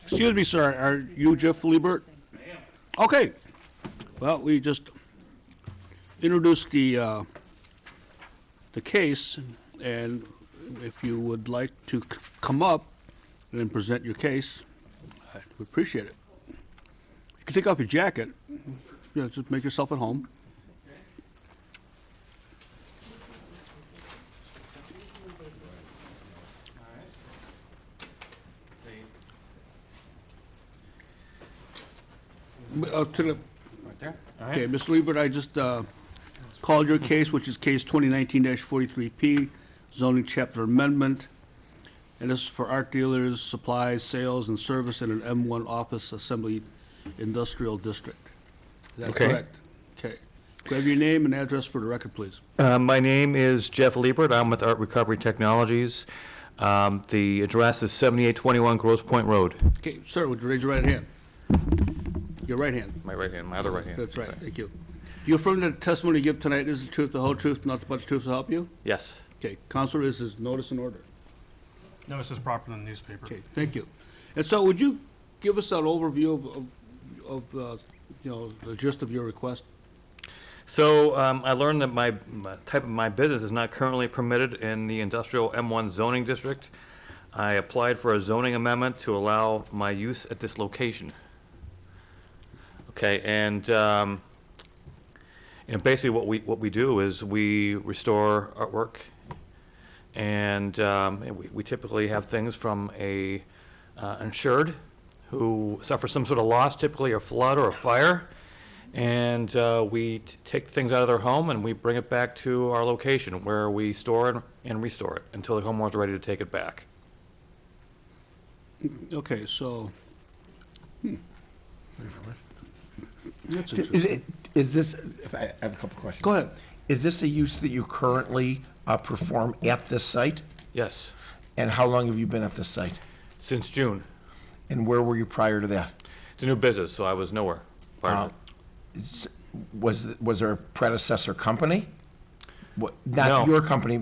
Excuse me, sir, are you Jeff Liebert? I am. Okay. Well, we just introduced the case, and if you would like to come up and present your case, I would appreciate it. You can take off your jacket. Yeah, just make yourself at home. To the, Right there. All okay, right. Ms. Liebert, I just called your case, which is case 2019-43P, zoning chapter amendment. And this is for art dealers, supplies, sales, and service in an M1 office assembly industrial district. Is that Okay. correct? Okay. Could I have your name and address for the record, please? My name is Jeff Liebert. I'm with Art Recovery Technologies. The address is 7821 Grosse Point Road. Okay, sir, would you raise your right hand? Your right hand. My right hand, my other right hand. That's right, thank you. Do you affirm that the testimony you give tonight is the truth, the whole truth, nothing but the truth to help you? Yes. Okay, Counselor, is his notice in order? Notice is proper in the newspaper. Okay, thank you. And so would you give us an overview of the gist of your request? So I learned that my type of my business is not currently permitted in the industrial M1 zoning district. I applied for a zoning amendment to allow my use at this location. Okay, and basically what we do is we restore artwork, and we typically have things from a insured who suffers some sort of loss, typically a flood or a fire, and we take things out of their home and we bring it back to our location where we store and restore it until the homeowner's ready to take it back. Okay, so. That's Is interesting. this, if I have a couple questions. Go ahead. Is this a use that you currently perform at this site? Yes, And how long have you been at this site? since June. And where were you prior to that? It's a new business, so I was nowhere. prior to it. Was there a predecessor company? What, No. not your company,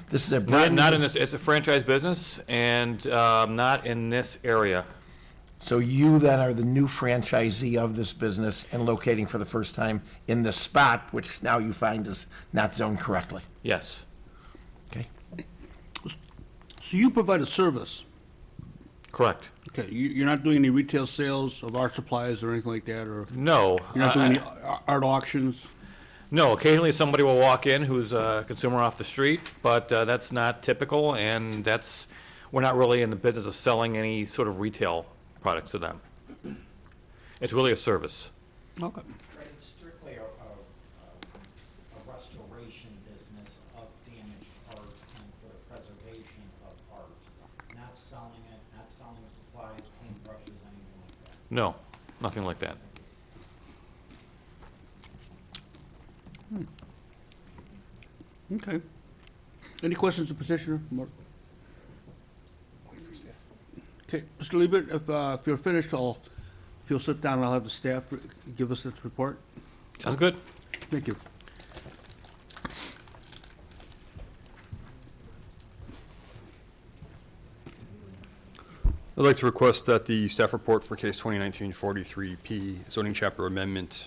this is a Not, brand not new, in this, it's a franchise business, and not in this area. so you then are the new franchisee of this business and locating for the first time in this spot, which now you find is not zoned correctly, Yes, okay? So you provide a service. correct. Okay, you're not doing any retail sales of art supplies or anything like that, or No. you're not doing I- any art auctions? No, occasionally somebody will walk in who's a consumer off the street, but that's not typical, and we're not really in the business of selling any sort of retail products to them. It's really a service. Okay. Right, it's strictly a restoration business of damaged art and for the preservation of art. Not selling it, not selling supplies, paintbrushes, anything like that. No, nothing like that. Okay. Any questions to petitioner? Mark? Okay, Mr. Liebert, if you're finished, if you'll sit down, I'll have the staff give us its report. Sounds good. Thank you. I'd like to request that the staff report for case 2019-43P zoning chapter amendment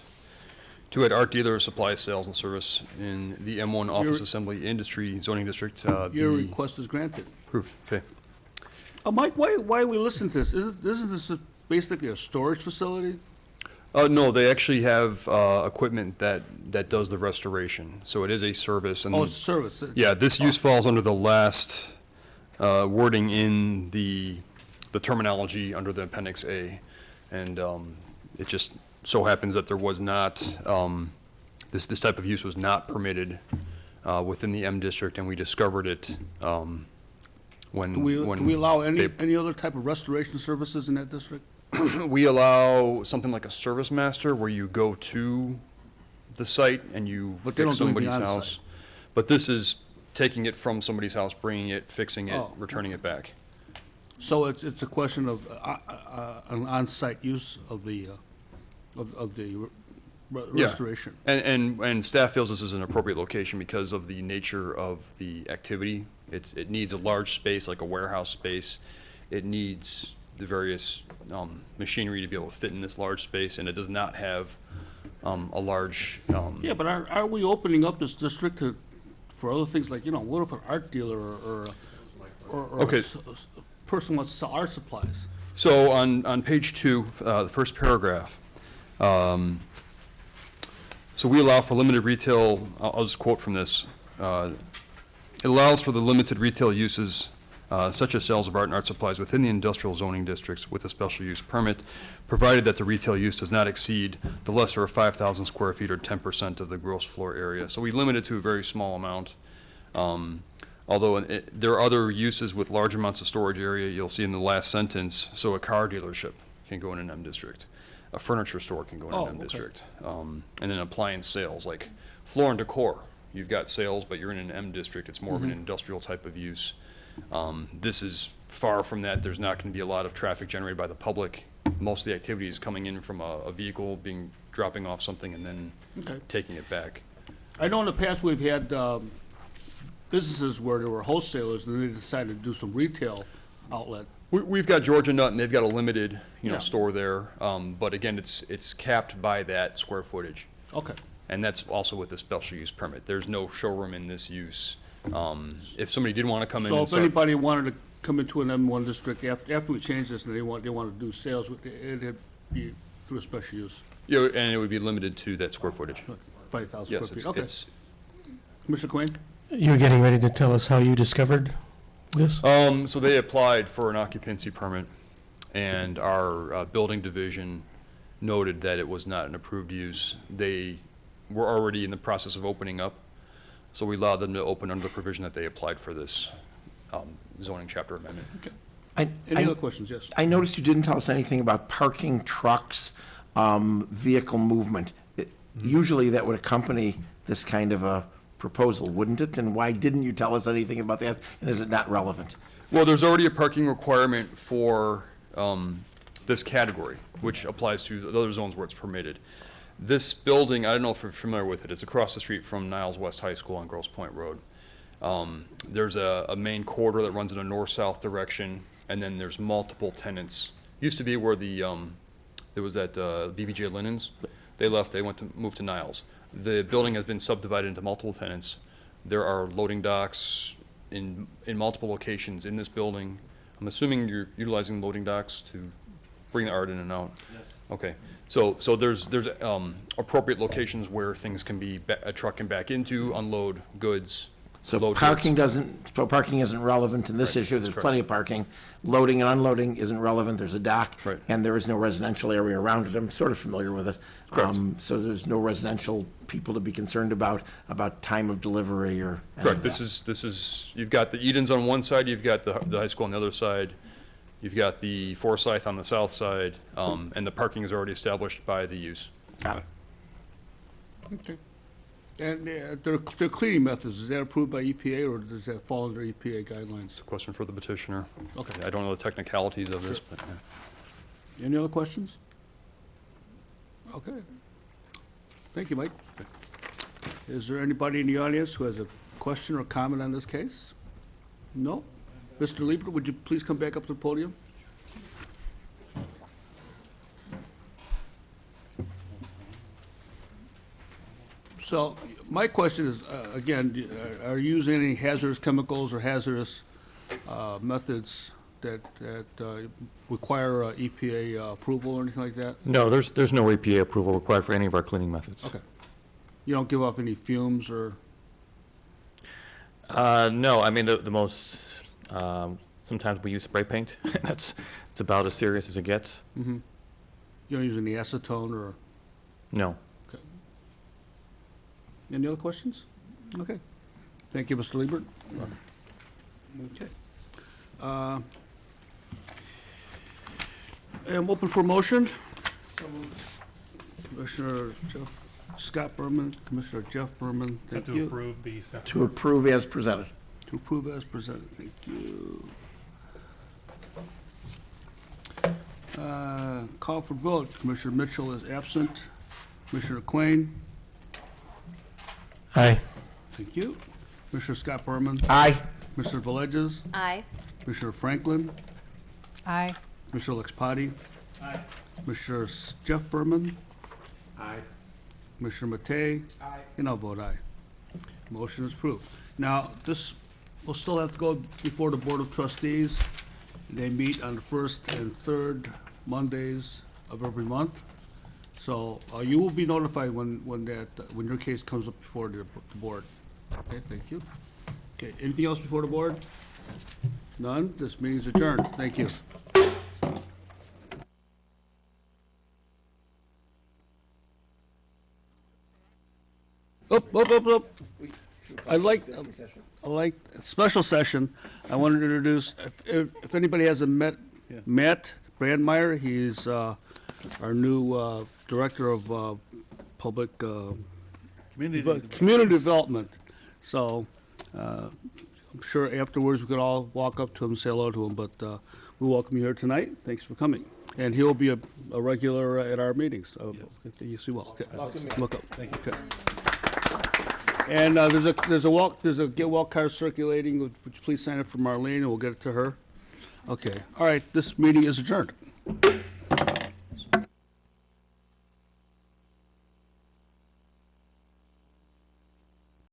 to add art dealer supply sales and service in the M1 office assembly industry zoning district Your be request is granted. approved. Okay. Mike, why are we listening to this? Isn't this basically a storage facility? No, they actually have equipment that does the restoration, so it is a service. And Oh, it's a service. yeah, this use falls under the last wording in the terminology under the Appendix A. And it just so happens that there was not, this type of use was not permitted within the M district, and we discovered it when. Do we when allow any they- other type of restoration services in that district? We allow something like a service master where you go to the site and you But they fix don't do anything somebody's on house. site. But this is taking it from somebody's house, bringing it, fixing it, Oh, returning it back. So it's a question of an on-site use of the Yeah. restoration. And staff feels this is an appropriate location because of the nature of the activity. It needs a large space, like a warehouse space. It needs the various machinery to be able to fit in this large space, and it does not have a large, Yeah, but are we opening up this district for other things like, what if an art dealer or Okay. a person wants to sell art supplies? So on page 2, the first paragraph, so we allow for limited retail, I'll just quote from this. It allows for the limited retail uses such as sales of art and art supplies within the industrial zoning districts with a special use permit, provided that the retail use does not exceed the lesser of 5,000 square feet or 10% of the gross floor area. So we limit it to a very small amount. Although there are other uses with large amounts of storage area, you'll see in the last sentence, so a car dealership can go in an M district. A furniture store can go in Oh, an M okay. district. And then appliance sales, like floor and decor. You've got sales, but you're in an M district, it's more of an industrial type of use. This is far from that. There's not going to be a lot of traffic generated by the public. Most of the activity is coming in from a vehicle dropping off something and then Okay. taking it back. I know in the past we've had businesses where there were wholesalers, and they decided to do some retail outlet. We've got Georgia Nut, and they've got a limited, Yeah. store there. But again, it's capped by that square footage. Okay. And that's also with the special use permit. There's no showroom in this use. If somebody did want to come in So and if start, anybody wanted to come into an M1 district, after we change this, and they want to do sales, it'd be through a special use, and it would be limited to that square footage. 5,000 Yes, square feet. Okay. it's, Commissioner Quinn? You were getting ready to tell us how you discovered this? so they applied for an occupancy permit, and our building division noted that it was not an approved use. They were already in the process of opening up, so we allowed them to open under the provision that they applied for this zoning chapter amendment. Any other questions? Yes. I noticed you didn't tell us anything about parking, trucks, vehicle movement. Usually that would accompany this kind of a proposal, wouldn't it? And why didn't you tell us anything about that? And is it not relevant? Well, there's already a parking requirement for this category, which applies to the other zones where it's permitted. This building, I don't know if you're familiar with it, it's across the street from Niles West High School on Grosse Pointe Road. There's a main corridor that runs in a north-south direction, and then there's multiple tenants. Used to be where there was that BBJ Linens. They left, they moved to Niles. The building has been subdivided into multiple tenants. There are loading docks in multiple locations in this building. I'm assuming you're utilizing loading docks to bring the art in and out? Yes. Okay, so there's appropriate locations where things can be, a truck can back into, unload goods. So load parking goods. parking isn't relevant in this Right, issue. that's There's correct. plenty of parking. Loading and unloading isn't relevant. There's a dock. Right. And there is no residential area around it. I'm sort of familiar with it. Correct. So there's no residential people to be concerned about time of delivery or any of Correct, that. this is, you've got the Edens on one side, you've got the high school on the other side, you've got the Forsyth on the south side, and the parking is already established by the use. Got it. Okay. And their cleaning methods, is that approved by EPA, or does that fall under EPA guidelines? Question for the petitioner. Okay. I don't know the technicalities of this, but, yeah. Any other questions? Okay. Thank you, Mike. Is there anybody in the audience who has a question or comment on this case? No? Mr. Lieber, would you please come back up to the podium? So, my question is, again, are you using any hazardous chemicals or hazardous methods that require EPA approval or anything like that? No, there's no EPA approval required for any of our cleaning methods. Okay. You don't give off any fumes or, No, I mean, the most, sometimes we use spray paint. It's about as serious as it gets. you don't use any acetone or, No. any other questions? Okay. Thank you, Mr. Liebert. Okay. I'm open for motion. Commissioner Scott Berman, Commissioner Jeff Berman, thank To you. approve the second. To approve as presented. To approve as presented, thank you. Call for vote, Commissioner Mitchell is absent. Commissioner Quain, Aye. thank you. Commissioner Scott Berman, Aye. Commissioner Villegas, Aye. Commissioner Franklin, Aye. Commissioner Lexpati. Commissioner Jeff Berman. Aye. Commissioner Matei. Aye. And I'll vote aye. Motion is approved. Now, this will still have to go before the Board of Trustees. They meet on the first and third Mondays of every month. So you will be notified when your case comes up before the board. Okay, thank you. Okay, anything else before the board? None? This meeting is adjourned. Thank you. Up. I'd like, special session, I wanted to introduce, if anybody hasn't met Matt Brandmeier, he's our new Director of Public Community Development. So, I'm sure afterwards we could all walk up to him and say hello to him, but we welcome you here tonight. Thanks for coming. And he'll be a regular at our meetings. Yes, he will. Okay. Welcome. Thank you. Okay. And there's a get well card circulating, would you please sign it for Marlene, and we'll get it to her? Okay, all right, this meeting is adjourned.